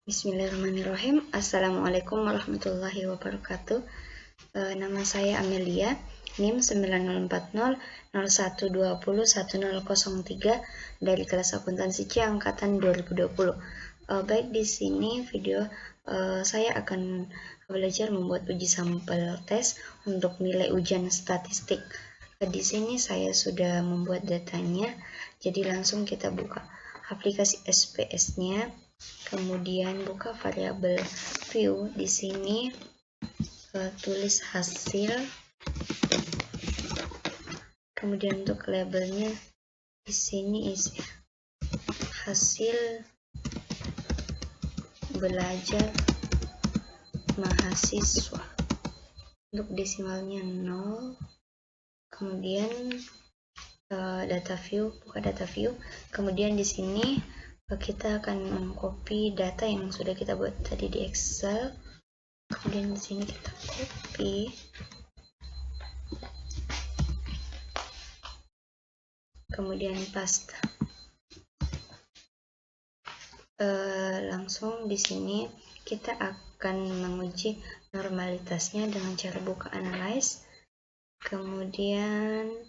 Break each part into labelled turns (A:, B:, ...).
A: Bismillahirrahmanirrahim. Assalamualaikum warahmatullahi wabarakatuh. Nama saya Amelia, NIM 904001201003 dari kelas akuntansi C angkatan 2020. Baik, di sini video saya akan belajar membuat uji sampel tes untuk nilai ujian statistik. Di sini saya sudah membuat datanya, jadi langsung kita buka aplikasi SPS-nya. Kemudian buka variabel view. Di sini tulis hasil. Kemudian untuk labelnya di sini isi hasil belajar mahasiswa. Untuk desimalnya 0. Kemudian data view, buka data view. Kemudian di sini kita akan mengcopy data yang sudah kita buat tadi di Excel. Kemudian di sini kita copy. Kemudian paste. Langsung di sini kita akan menguji normalitasnya dengan cara buka analyze. Kemudian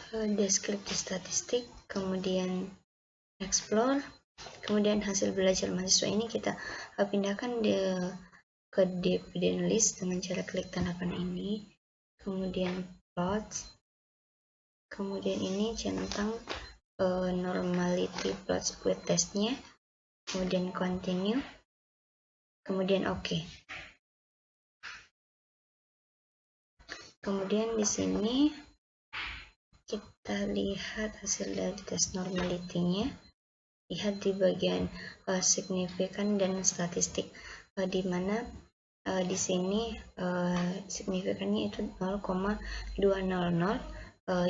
A: deskripsi statistik, kemudian explore, kemudian hasil belajar mahasiswa ini kita pindahkan ke dependent list dengan cara klik tanda panah ini, kemudian plot, kemudian ini centang normality plot with testnya, kemudian continue, kemudian OK. Kemudian di sini kita lihat hasil dari tes normality-nya. Lihat di bagian signifikan dan statistik, di mana di sini signifikannya itu 0,200.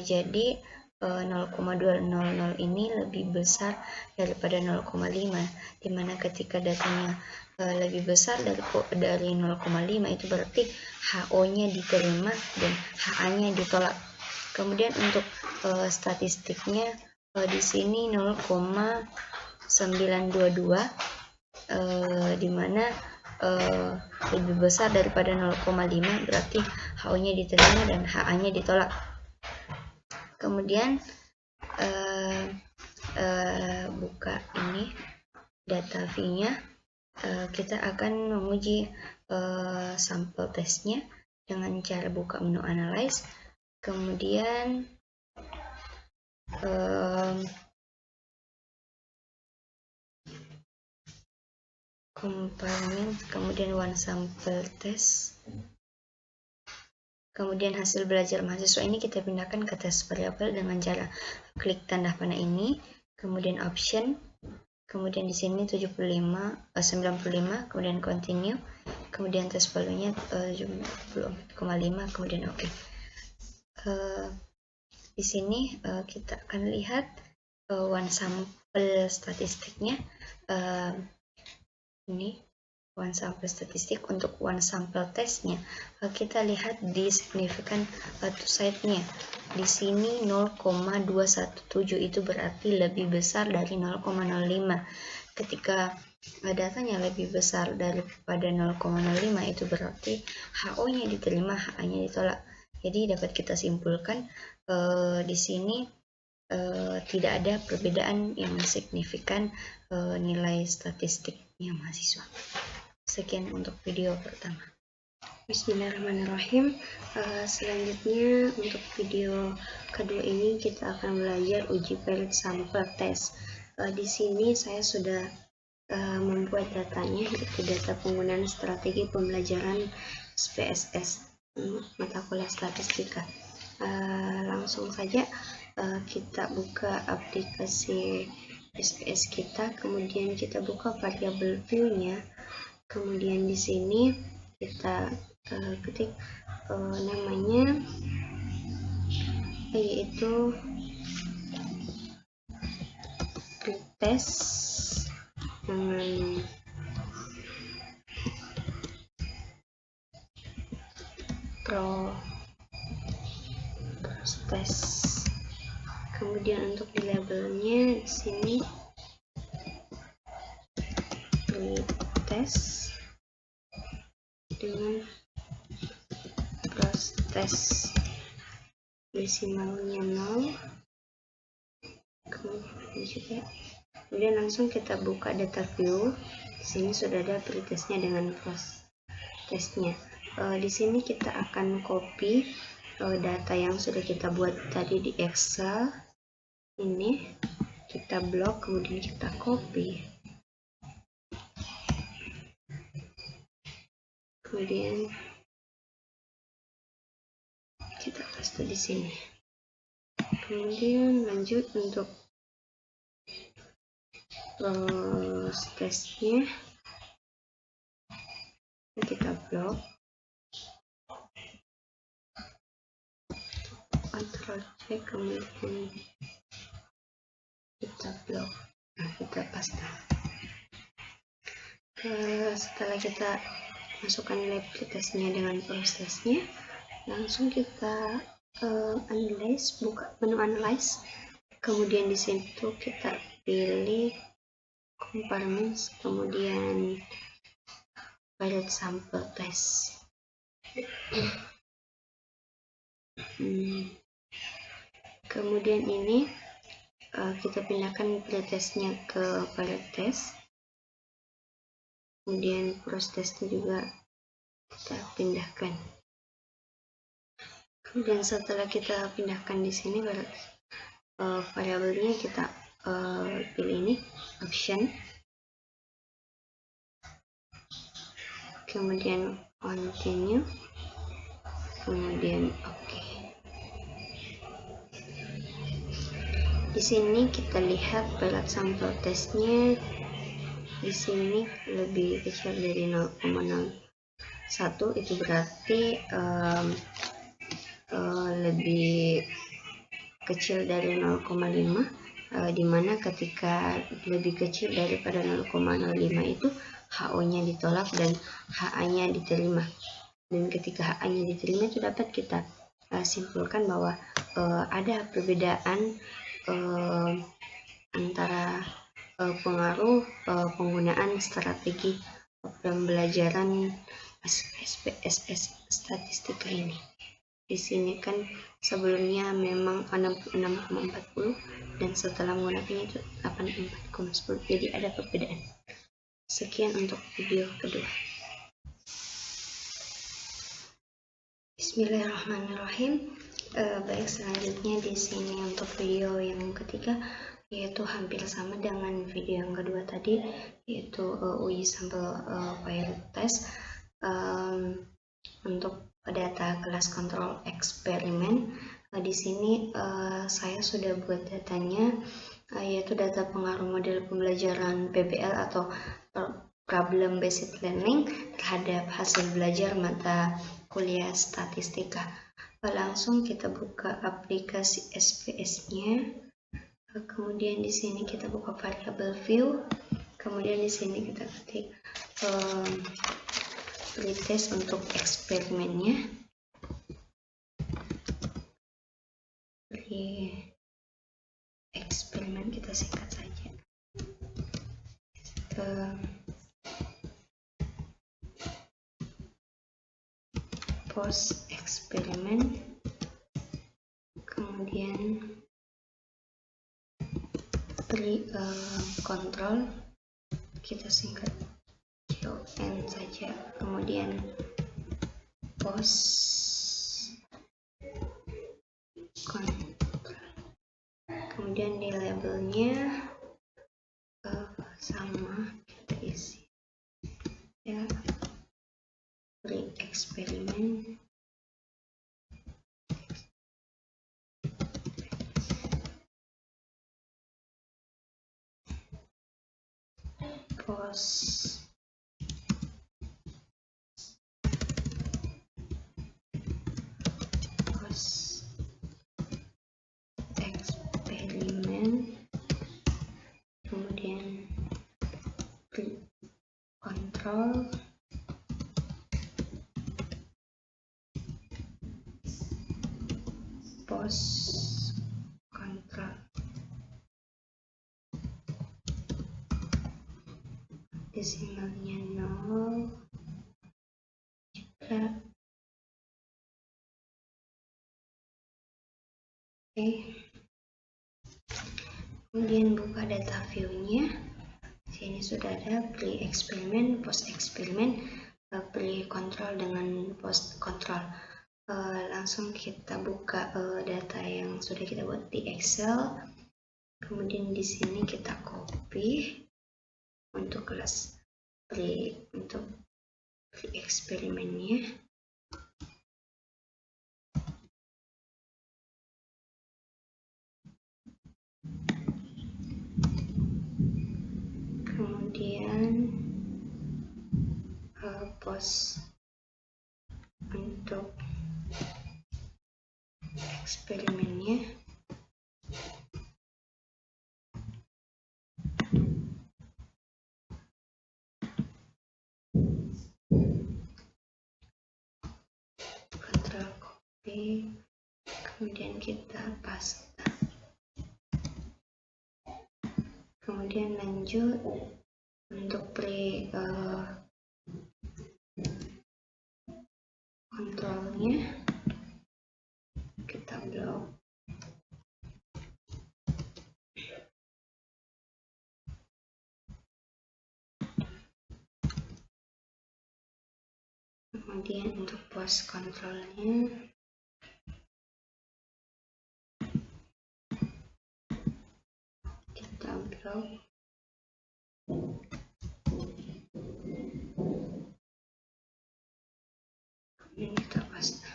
A: Jadi 0,200 ini lebih besar daripada 0,5, dimana ketika datanya lebih besar dari 0,5 itu berarti HO-nya diterima dan HA-nya ditolak. Kemudian untuk statistiknya di sini 0,922, di mana lebih besar daripada 0,5 berarti HO-nya diterima dan HA-nya ditolak. Kemudian buka ini data view-nya. Kita akan menguji sampel tesnya dengan cara buka menu analyze, kemudian komponen, kemudian one sample test, kemudian hasil belajar mahasiswa ini kita pindahkan ke tes variabel dengan cara klik tanda panah ini, kemudian option, kemudian di sini 95, kemudian continue, kemudian tes value-nya 74,5, kemudian OK. Di sini kita akan lihat one sample statistiknya. Ini one sample statistik. Untuk one sample testnya kita lihat di signifikan to site-nya. Di sini 0,217 itu berarti lebih besar dari 0,05. Ketika datanya lebih besar daripada 0,05 itu berarti HO-nya diterima, HA-nya ditolak. Jadi dapat kita simpulkan di sini tidak ada perbedaan yang signifikan nilai statistiknya mahasiswa. Sekian untuk video pertama. Bismillahirrahmanirrahim. Selanjutnya untuk video kedua ini kita akan belajar uji valid sample test. Di sini saya sudah membuat datanya, yaitu data penggunaan strategi pembelajaran SPSS mata kuliah statistika. Langsung saja kita buka aplikasi SPS kita, kemudian kita buka variabel view-nya, kemudian di sini kita ketik namanya, yaitu pretest dengan test. Kemudian untuk di labelnya di sini pretest dengan cross-test desimalnya 0, kemudian langsung kita buka data view. Di sini sudah ada pretestnya dengan cross-testnya. Di sini kita akan copy data yang sudah kita buat tadi di Excel. Ini kita blok, kemudian kita copy, kemudian kita paste di sini. Kemudian lanjut untuk testnya, kita blok, Ctrl C, kemudian kita blok, kita paste. Setelah kita masukkan nilai pretestnya dengan prosesnya, langsung kita analyze, buka menu analyze, kemudian di situ kita pilih compartments, kemudian pilot sample test. Kemudian ini kita pindahkan pretestnya ke pilot test, kemudian cross-testnya juga kita pindahkan. Kemudian setelah kita pindahkan di sini variabelnya, kita pilih ini option, kemudian continue, kemudian oke. Di sini kita lihat pilot sample testnya di sini lebih kecil dari 0,01, itu berarti lebih kecil dari 0,5, dimana ketika lebih kecil daripada 0,05 itu HO-nya ditolak dan HA-nya diterima. Dan ketika HA-nya diterima itu dapat kita simpulkan bahwa ada perbedaan antara pengaruh penggunaan strategi pembelajaran SPSS statistika ini. Di sini kan sebelumnya memang 66,40 dan setelah menggunakannya itu 84,10. Jadi ada perbedaan. Sekian untuk video kedua. Bismillahirrahmanirrahim. Baik, selanjutnya di sini untuk video yang ketiga, yaitu hampir sama dengan video yang kedua tadi, yaitu uji sampel pilot test untuk data kelas kontrol eksperimen. Di sini saya sudah buat datanya, yaitu data pengaruh model pembelajaran PBL atau Problem Based Learning terhadap hasil belajar mata kuliah statistika. Langsung kita buka aplikasi SPS-nya. Kemudian di sini kita buka variable view. Kemudian di sini kita ketik pretest untuk eksperimennya. Eksperimen kita singkat saja. Post eksperimen, kemudian kontrol kita singkat CON saja, kemudian post kontrol, kemudian di labelnya sama kita isi ya, eksperimen, post eksperimen, kemudian kontrol, post kontrol. desimalnya 0 juga. Oke, kemudian buka data view-nya. Sini sudah ada pre eksperimen, post eksperimen, pre kontrol dengan post kontrol. Langsung kita buka data yang sudah kita buat di Excel. Kemudian di sini kita copy untuk kelas untuk pre eksperimennya. Kemudian post untuk eksperimennya. Ctrl copy, kemudian kita paste. Kemudian lanjut untuk pre kontrolnya kita blok. Kemudian untuk post kontrolnya kita blok. Kemudian kita paste.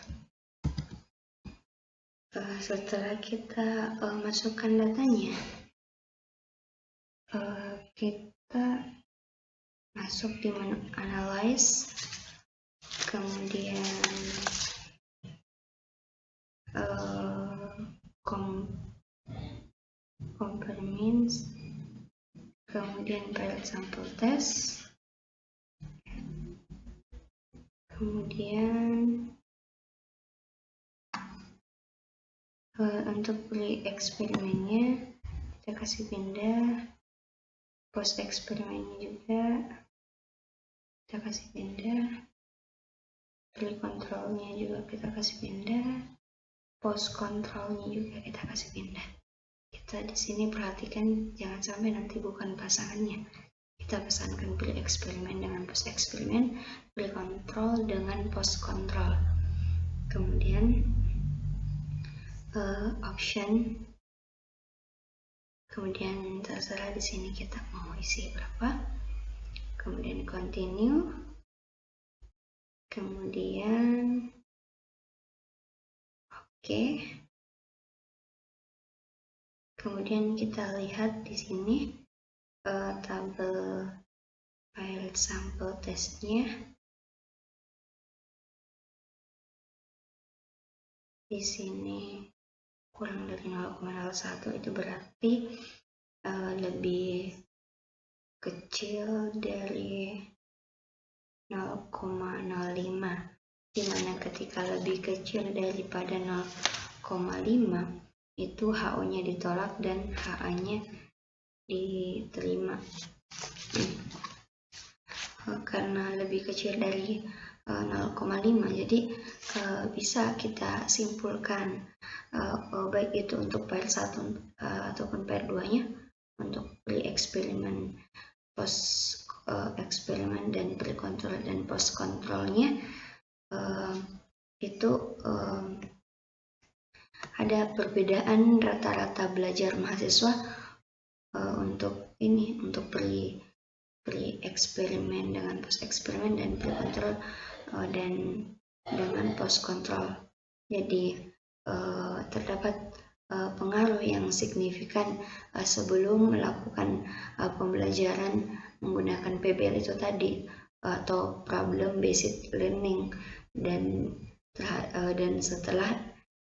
A: Setelah kita masukkan datanya, kita masuk di menu analyze, kemudian compare means, kemudian file sample test, kemudian untuk pre eksperimennya kita kasih pindah, post eksperimennya juga kita kasih pindah, pre kontrolnya juga kita kasih pindah, post kontrolnya juga kita kasih pindah. Kita di sini perhatikan jangan sampai nanti bukan pasangannya. Kita pesankan pre eksperimen dengan post eksperimen, pre kontrol dengan post kontrol. Kemudian option, kemudian terserah di sini kita mau isi berapa, kemudian continue, kemudian oke. Kemudian kita lihat di sini tabel file sampel testnya. Di sini kurang dari 0,01, itu berarti lebih kecil dari 0,05, dimana ketika lebih kecil daripada 0,5 itu HO-nya ditolak dan HA-nya diterima. Karena lebih kecil dari 0,5, jadi bisa kita simpulkan baik itu untuk pair 1 ataupun pair 2 nya untuk pre eksperimen, post eksperimen, dan pre kontrol dan post kontrolnya itu ada perbedaan rata-rata belajar mahasiswa untuk ini, untuk pre eksperimen dengan post eksperimen dan pre kontrol dan dengan post kontrol. Jadi terdapat pengaruh yang signifikan sebelum melakukan pembelajaran menggunakan PBL itu tadi, atau problem based learning, dan setelah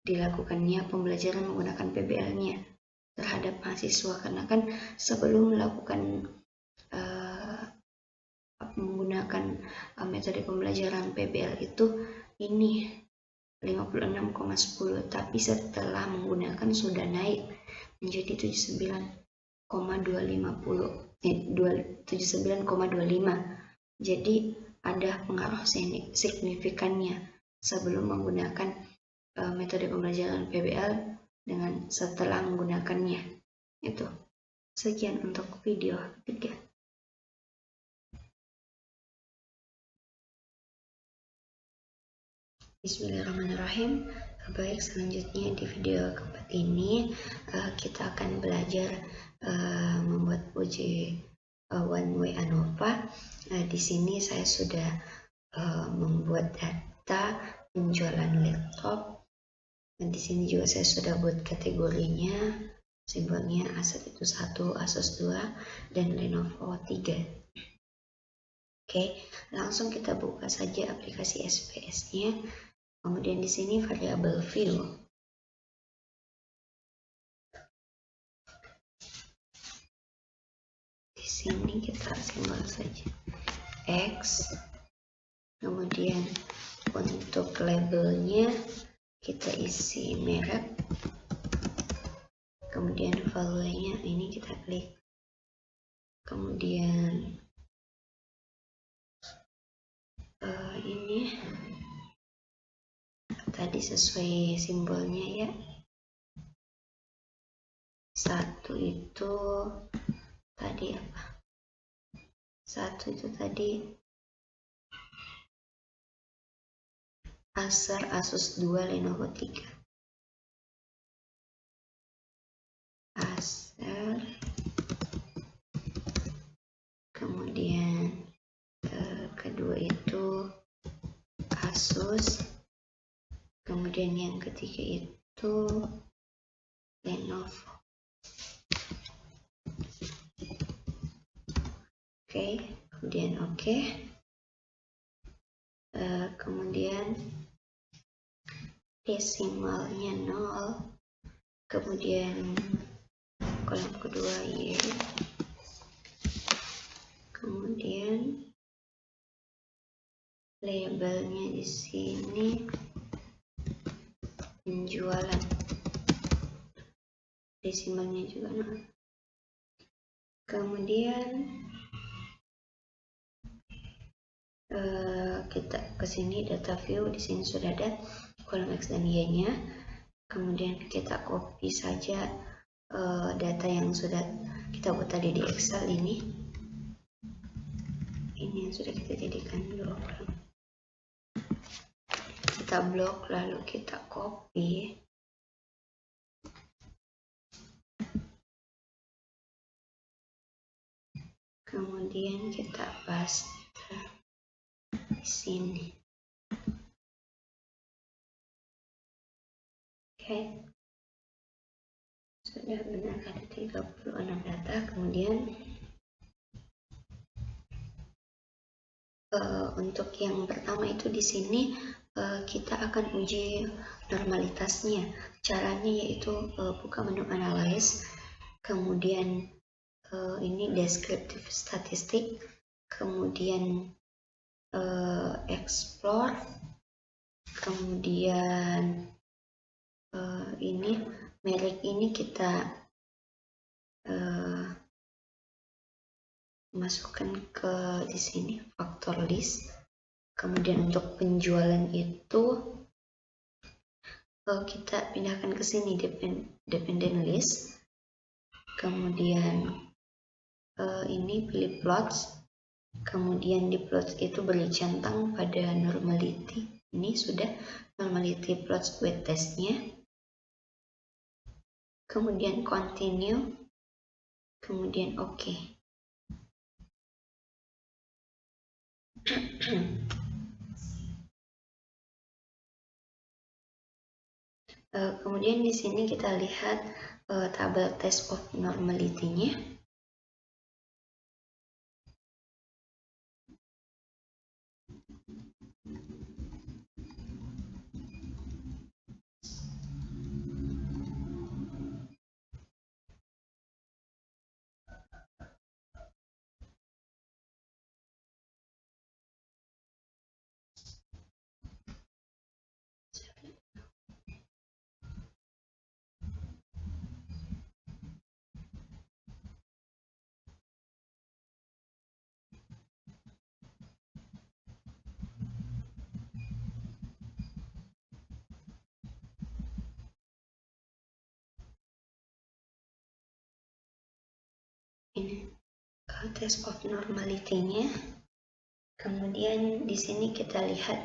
A: dilakukannya pembelajaran menggunakan PBL-nya terhadap mahasiswa, karena kan sebelum melakukan menggunakan metode pembelajaran PBL itu ini 56,10, tapi setelah menggunakan sudah naik menjadi 79,250. 79,25. Jadi ada pengaruh signifikannya sebelum menggunakan metode pembelajaran PBL dengan setelah menggunakannya. Itu. Sekian untuk video ketiga. Bismillahirrahmanirrahim. Baik, selanjutnya di video keempat ini kita akan belajar membuat uji one way ANOVA. Di sini saya sudah membuat data penjualan laptop. Di sini juga saya sudah buat kategorinya, simbolnya Aset itu 1, Asus 2, dan Lenovo 3. Oke, langsung kita buka saja aplikasi SPS-nya. Kemudian di sini variabel view. Di sini kita simbol saja X. Kemudian untuk labelnya kita isi merek. Kemudian value-nya ini kita klik. Kemudian ini tadi sesuai simbolnya ya. 1 itu tadi apa? 1 itu tadi Acer Asus 2 Lenovo 3. Acer. Kemudian kedua itu Asus. Kemudian yang ketiga itu Lenovo. Oke, kemudian oke. Kemudian desimalnya 0. Kemudian kolom kedua Y. Kemudian labelnya di sini penjualan. Desimalnya juga 0. Kemudian kita ke sini data view, di sini sudah ada kolom X dan Y-nya. Kemudian kita copy saja data yang sudah kita buat tadi di Excel ini. Ini yang sudah kita jadikan blok. Kita blok lalu kita copy. Kemudian kita paste di sini. Oke. Sudah benar ada 36 data. Kemudian untuk yang pertama itu di sini kita akan uji normalitasnya. Caranya yaitu buka menu analyze, kemudian ini descriptive statistik, kemudian explore, kemudian ini merek ini kita masukkan ke di sini faktor list. Kemudian untuk penjualan itu kita pindahkan ke sini dependent list. Kemudian ini pilih plots. Kemudian di plots itu beri centang pada normality. Ini sudah normality plots weight testnya. Kemudian continue. Kemudian oke. Kemudian di sini kita lihat tabel test of normality-nya. ini test of normality-nya. Kemudian di sini kita lihat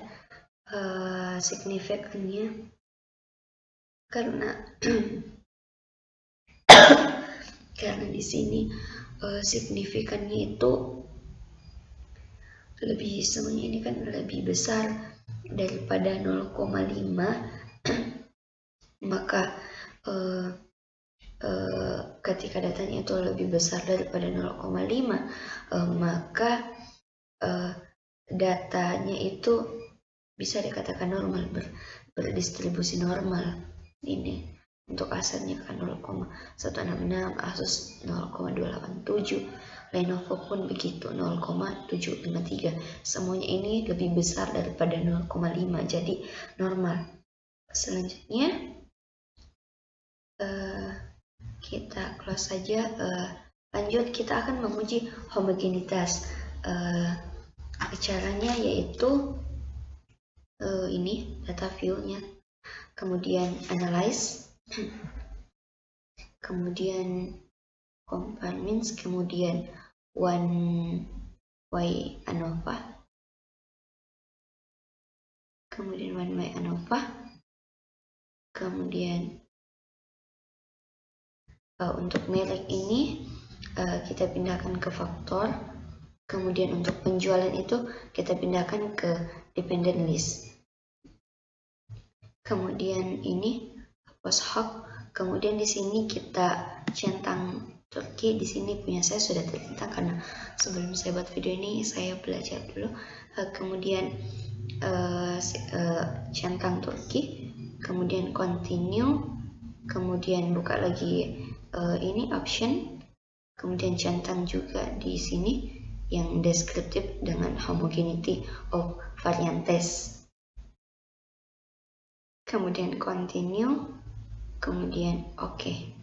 A: signifikannya, karena karena di sini signifikannya itu lebih, semuanya ini kan lebih besar daripada 0,5, maka ketika datanya itu lebih besar daripada 0,5, maka datanya itu bisa dikatakan normal, berdistribusi normal. Ini untuk asetnya kan 0,166, Asus 0,287, Lenovo pun begitu 0,753. Semuanya ini lebih besar daripada 0,5, jadi normal. Selanjutnya kita close saja. Lanjut, kita akan menguji homogenitas. Caranya yaitu ini data view-nya, kemudian analyze, kemudian compare means, kemudian one way ANOVA, kemudian one way ANOVA, kemudian untuk merek ini kita pindahkan ke faktor, kemudian untuk penjualan itu kita pindahkan ke dependent list. Kemudian ini post hoc, kemudian di sini kita centang Turki. Di sini punya saya sudah tercentang karena sebelum saya buat video ini saya belajar dulu. Kemudian centang Turki, kemudian continue, kemudian buka lagi ini option, kemudian centang juga di sini yang deskriptif dengan homogeneity of variantes, kemudian continue, kemudian oke.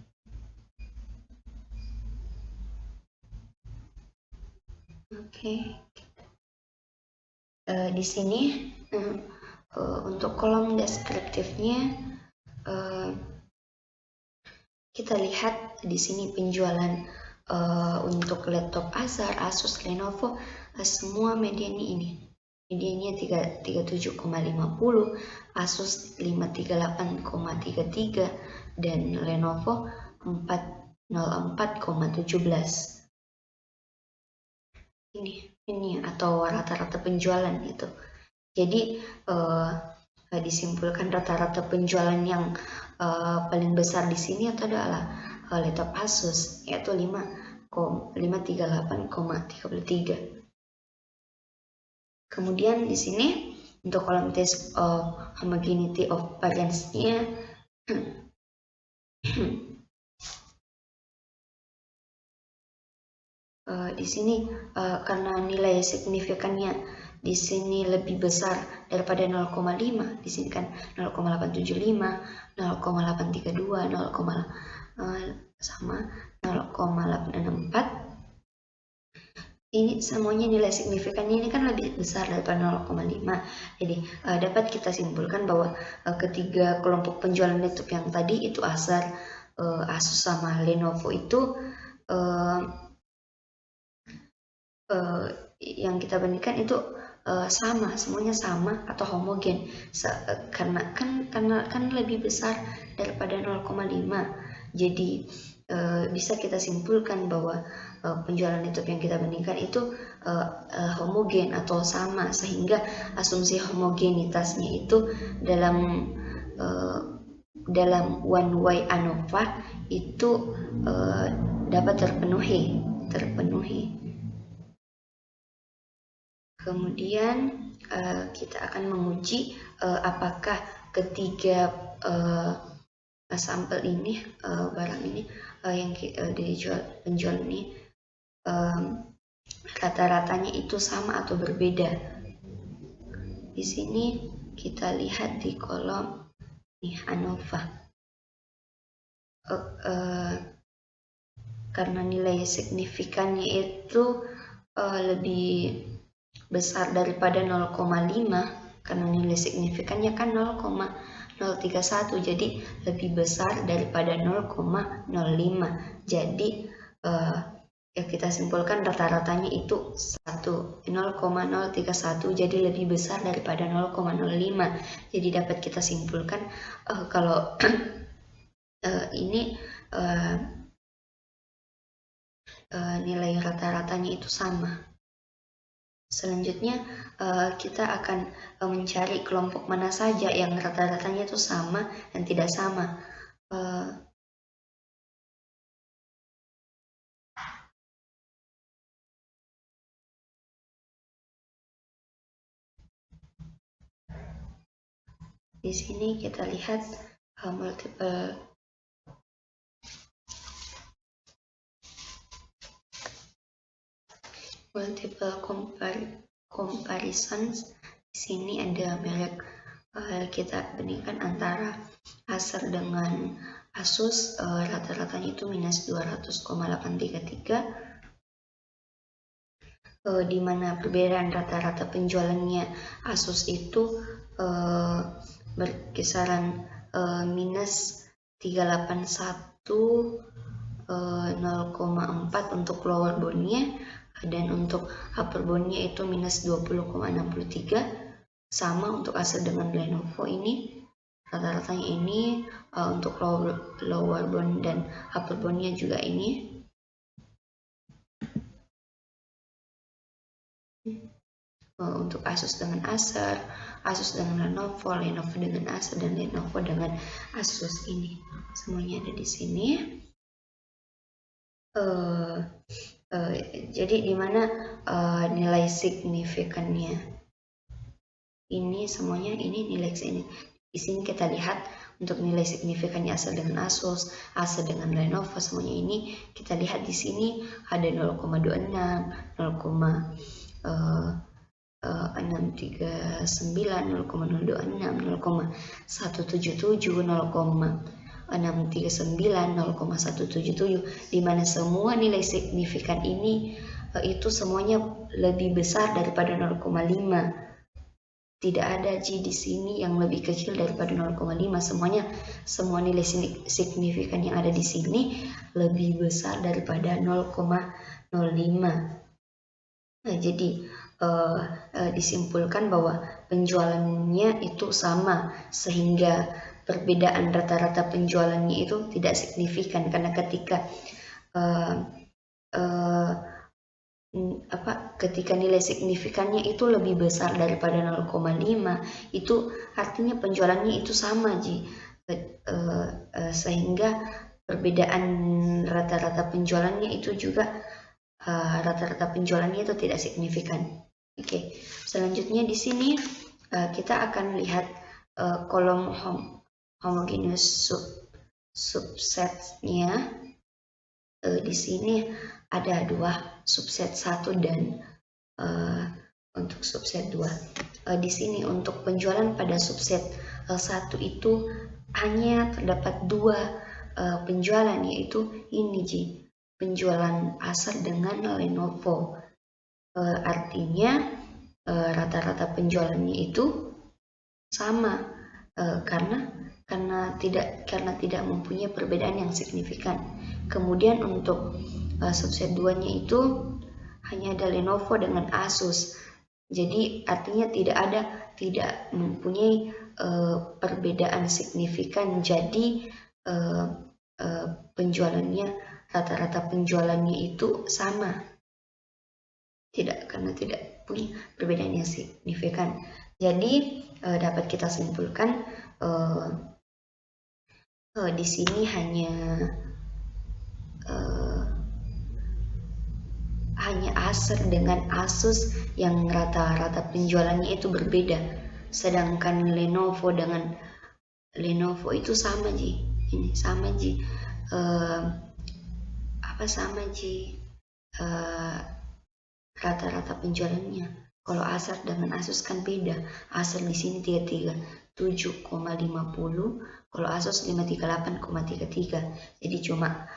A: Di sini untuk kolom deskriptifnya kita lihat di sini penjualan untuk laptop Asus, Lenovo, semua mediannya ini. Mediannya 37,50, Asus 538,33, dan Lenovo 404,17. Ini atau rata-rata penjualan itu. Jadi disimpulkan rata-rata penjualan yang paling besar di sini adalah laptop Asus, yaitu 538,33. Kemudian di sini untuk kolom test of homogeneity of variance-nya di sini karena nilai signifikannya di sini lebih besar daripada 0,5, di sini kan 0,875, 0,832, 0,864. Ini semuanya nilai signifikannya ini kan lebih besar daripada 0,5. Jadi dapat kita simpulkan bahwa ketiga kelompok penjualan laptop yang tadi itu Asus sama Lenovo itu yang kita bandingkan itu sama, semuanya sama atau homogen, karena lebih besar daripada 0,5. Jadi bisa kita simpulkan bahwa penjualan laptop yang kita bandingkan itu homogen atau sama, sehingga asumsi homogenitasnya itu dalam one way ANOVA itu dapat terpenuhi. Kemudian kita akan menguji apakah ketiga sampel ini, barang ini yang penjual ini rata-ratanya itu sama atau berbeda. Di sini kita lihat di kolom ANOVA, karena nilai signifikannya itu lebih besar daripada 0,5, karena nilai signifikannya kan 0,031, jadi lebih besar daripada 0,05. Jadi ya kita simpulkan rata-ratanya itu 0,031, jadi lebih besar daripada 0,05. Jadi dapat kita simpulkan kalau ini nilai rata-ratanya itu sama. Selanjutnya kita akan mencari kelompok mana saja yang rata-ratanya itu sama dan tidak sama. Di sini kita lihat multiple comparisons. Di sini ada merek, kita bandingkan antara Acer dengan Asus, rata-ratanya itu minus 200,833, di mana perbedaan rata-rata penjualannya Asus itu berkisaran minus 381 0,4 untuk lower boundnya, dan untuk upper boundnya itu minus 20,63. Sama untuk Acer dengan Lenovo ini rata-ratanya ini, untuk lower bound dan upper boundnya juga ini. Untuk Asus dengan Acer, Asus dengan Lenovo, Lenovo dengan Acer, dan Lenovo dengan Asus, ini semuanya ada di sini. Jadi dimana nilai signifikannya ini semuanya, ini nilai sini. Di sini kita lihat untuk nilai signifikannya Acer dengan Asus, Acer dengan Lenovo, semuanya ini kita lihat di sini ada 0,26, 0,639, 0,026, 0,177, 0,639, 0,177, di mana semua nilai signifikan ini itu semuanya lebih besar daripada 0,5. Tidak ada di sini yang lebih kecil daripada 0,5. Semua nilai signifikan yang ada di sini lebih besar daripada 0,05. Nah, jadi disimpulkan bahwa penjualannya itu sama, sehingga perbedaan rata-rata penjualannya itu tidak signifikan, karena ketika ketika nilai signifikannya itu lebih besar daripada 0,5, itu artinya penjualannya itu sama, sehingga perbedaan rata-rata penjualannya itu juga rata-rata penjualannya itu tidak signifikan. Oke, selanjutnya di sini kita akan lihat kolom homogeneous subsetnya. Di sini ada dua, subset 1 dan untuk subset 2. Di sini untuk penjualan pada subset 1 itu hanya terdapat dua penjualan, yaitu ini penjualan Acer dengan Lenovo. Artinya rata-rata penjualannya itu sama, karena tidak mempunyai perbedaan yang signifikan. Kemudian untuk subset 2-nya itu hanya ada Lenovo dengan Asus. Jadi artinya tidak mempunyai perbedaan signifikan. Jadi penjualannya, rata-rata penjualannya itu sama. Karena tidak punya perbedaan yang signifikan. Jadi dapat kita simpulkan di sini hanya Acer dengan Asus yang rata-rata penjualannya itu berbeda, sedangkan Lenovo dengan Lenovo itu sama ini sama rata-rata penjualannya. Kalau Acer dengan Asus kan beda. Acer di sini 37,50, kalau Asus 538,33. Jadi cuma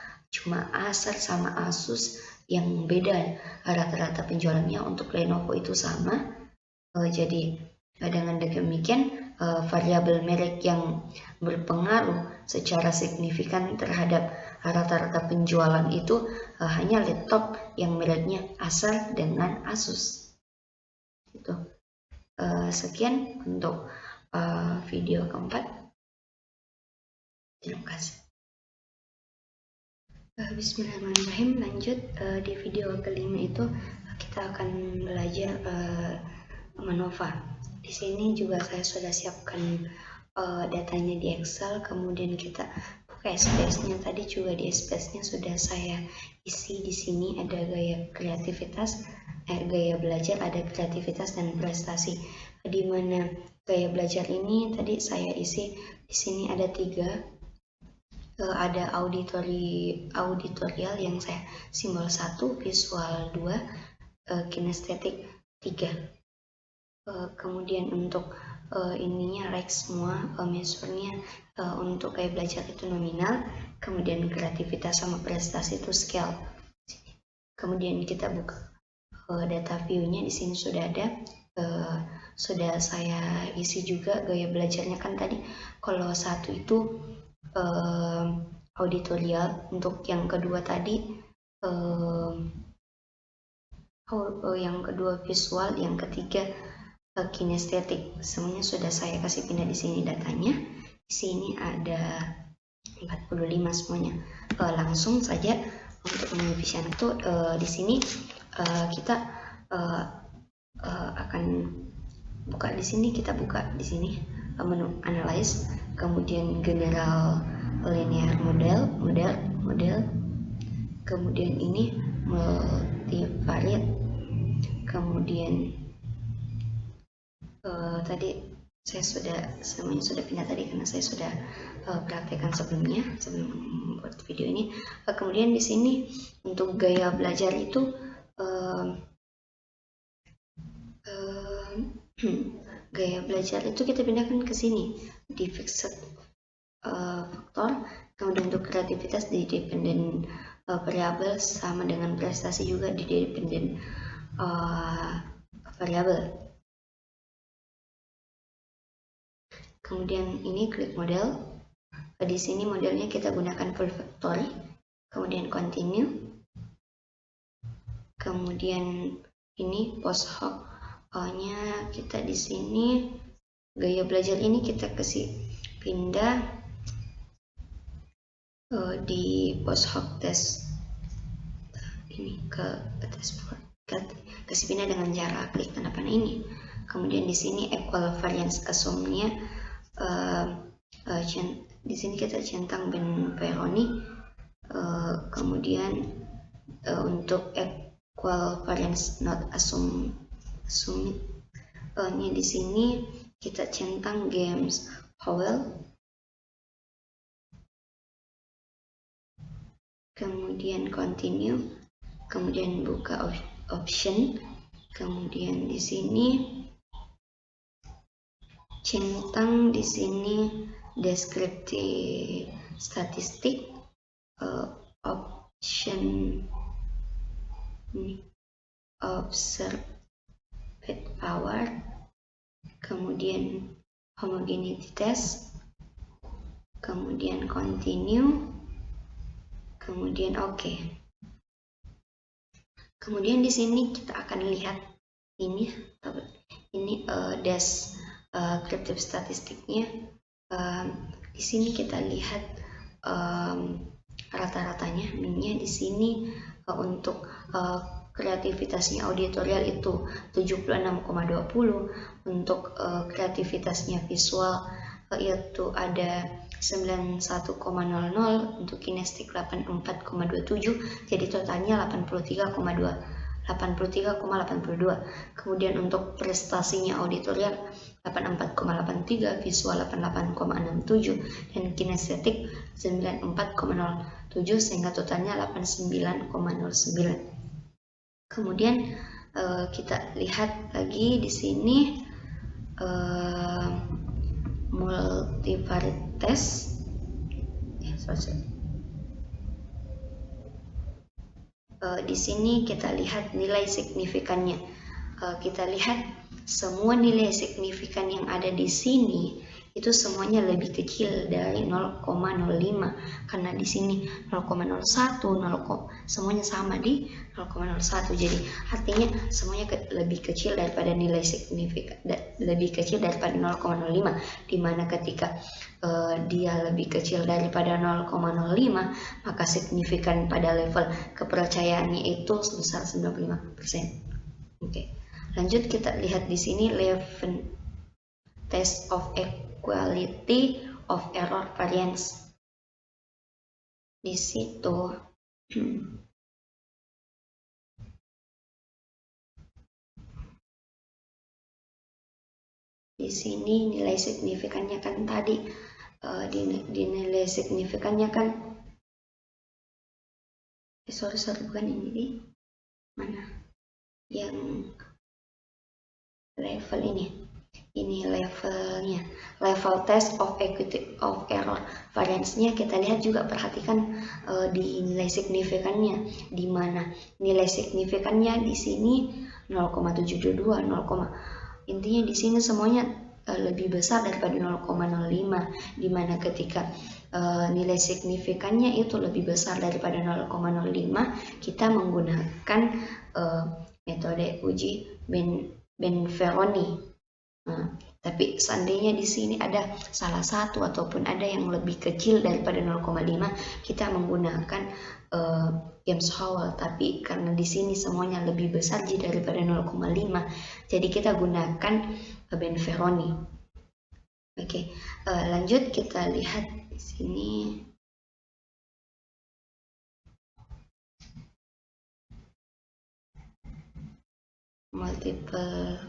A: Acer sama Asus yang beda rata-rata penjualannya. Untuk Lenovo itu sama. Jadi dengan demikian variabel merek yang berpengaruh secara signifikan terhadap rata-rata penjualan itu hanya laptop yang mereknya Acer dengan Asus. Itu. Sekian untuk video keempat. Terima kasih. Bismillahirrahmanirrahim. Lanjut di video kelima itu kita akan belajar MANOVA. Di sini juga saya sudah siapkan datanya di Excel, kemudian kita buka SPS-nya. Tadi juga di SPS-nya sudah saya isi. Di sini ada gaya kreativitas, gaya belajar, ada kreativitas dan prestasi. Di mana gaya belajar ini tadi saya isi. Di sini ada 3. Ada auditorial yang saya simbol 1, visual 2, kinestetik 3. Kemudian untuk ininya right semua, measure-nya untuk gaya belajar itu nominal, kemudian kreativitas sama prestasi itu scale. Kemudian kita buka data view-nya. Di sini sudah ada, sudah saya isi juga gaya belajarnya. Kan tadi kalau 1 itu auditorial, untuk yang kedua tadi yang kedua visual, yang ketiga kinestetik. Semuanya sudah saya kasih pindah di sini datanya. Di sini ada 45 semuanya. Langsung saja untuk mengevision itu di sini kita akan buka di sini. Kita buka di sini menu analyze, kemudian general linear model, kemudian ini multivariate, kemudian tadi saya semuanya sudah pindah tadi karena saya sudah praktekkan sebelum membuat video ini. Kemudian di sini untuk gaya belajar itu gaya belajar itu kita pindahkan ke sini di fixed faktor. Kemudian untuk kreativitas di dependent variable, sama dengan prestasi juga di dependent variable. Kemudian ini klik model. Di sini modelnya kita gunakan full factory. Kemudian continue. Kemudian ini post hoc-nya kita di sini gaya belajar ini kita kasih pindah di post hoc test ini ke dashboard. Kasih pindah dengan cara klik tanda panah ini. Kemudian di sini equal variance assume-nya di sini kita centang Ben Peroni. Kemudian untuk equal variance not assume nya di sini kita centang James Howell. Kemudian continue, kemudian buka option, kemudian di sini centang di sini descriptive statistik, option observed power, kemudian homogeneity test, kemudian continue, kemudian oke. Kemudian di sini kita akan lihat ini descriptive statistiknya. Di sini kita lihat rata-ratanya minnya di sini. Untuk kreativitasnya auditorial itu 76,20, untuk kreativitasnya visual itu ada 91,00, untuk kinestik 84,27, jadi totalnya 83,82. Kemudian untuk prestasinya auditorial 84,83, visual 88,67, dan kinestetik 94,07, sehingga totalnya 89,09. Kemudian kita lihat lagi di sini multivariate test. Di sini kita lihat nilai signifikannya. Kita lihat semua nilai signifikan yang ada di sini itu semuanya lebih kecil dari 0,05 karena di sini 0,01 semuanya sama di 0,01, jadi artinya semuanya lebih kecil daripada nilai signifikan, lebih kecil daripada 0,05, dimana ketika dia lebih kecil daripada 0,05 maka signifikan pada level kepercayaannya itu sebesar 95%. Oke. Lanjut kita lihat di sini level test of equality of error variance. Di situ di sini nilai signifikannya kan tadi di nilai signifikannya kan sorry bukan ini di mana yang level ini levelnya, level test of equity of error variance-nya kita lihat juga, perhatikan di nilai signifikannya, di mana nilai signifikannya di sini 0,722, intinya di sini semuanya lebih besar daripada 0,05, di mana ketika nilai signifikannya itu lebih besar daripada 0,05, kita menggunakan metode uji Benferoni. Nah, tapi seandainya di sini ada salah satu ataupun ada yang lebih kecil daripada 0,5, kita menggunakan Gemshower. Tapi karena di sini semuanya lebih besar daripada 0,5, jadi kita gunakan Benferoni. Oke, lanjut kita lihat di sini. Multiple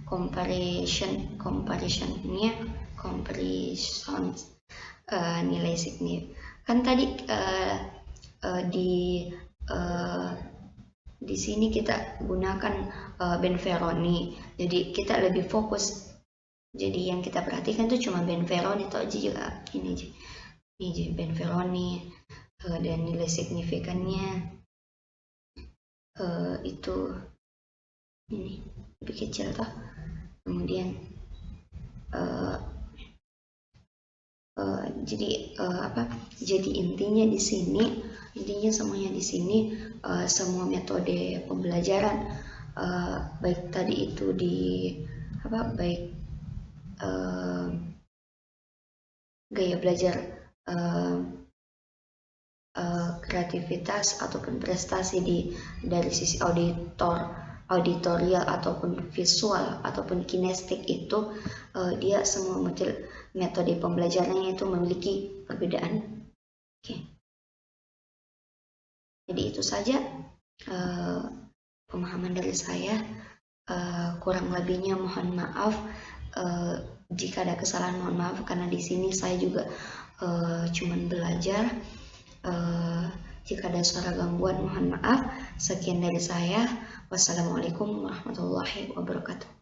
A: comparisons nilai signifikan kan tadi di sini kita gunakan Benferoni, jadi kita lebih fokus, jadi yang kita perhatikan itu cuma Benferoni atau juga ini Benferoni, dan nilai signifikannya itu ini lebih kecil toh. Kemudian jadi intinya di sini, semuanya di sini, semua metode pembelajaran baik tadi itu di baik gaya belajar kreativitas ataupun prestasi dari sisi auditorial ataupun visual ataupun kinestik itu dia semua metode pembelajarannya itu memiliki perbedaan. Oke. Jadi itu saja pemahaman dari saya, kurang lebihnya mohon maaf, jika ada kesalahan mohon maaf, karena di sini saya juga cuman belajar. Jika ada suara gangguan mohon maaf. Sekian dari saya. Wassalamualaikum warahmatullahi wabarakatuh.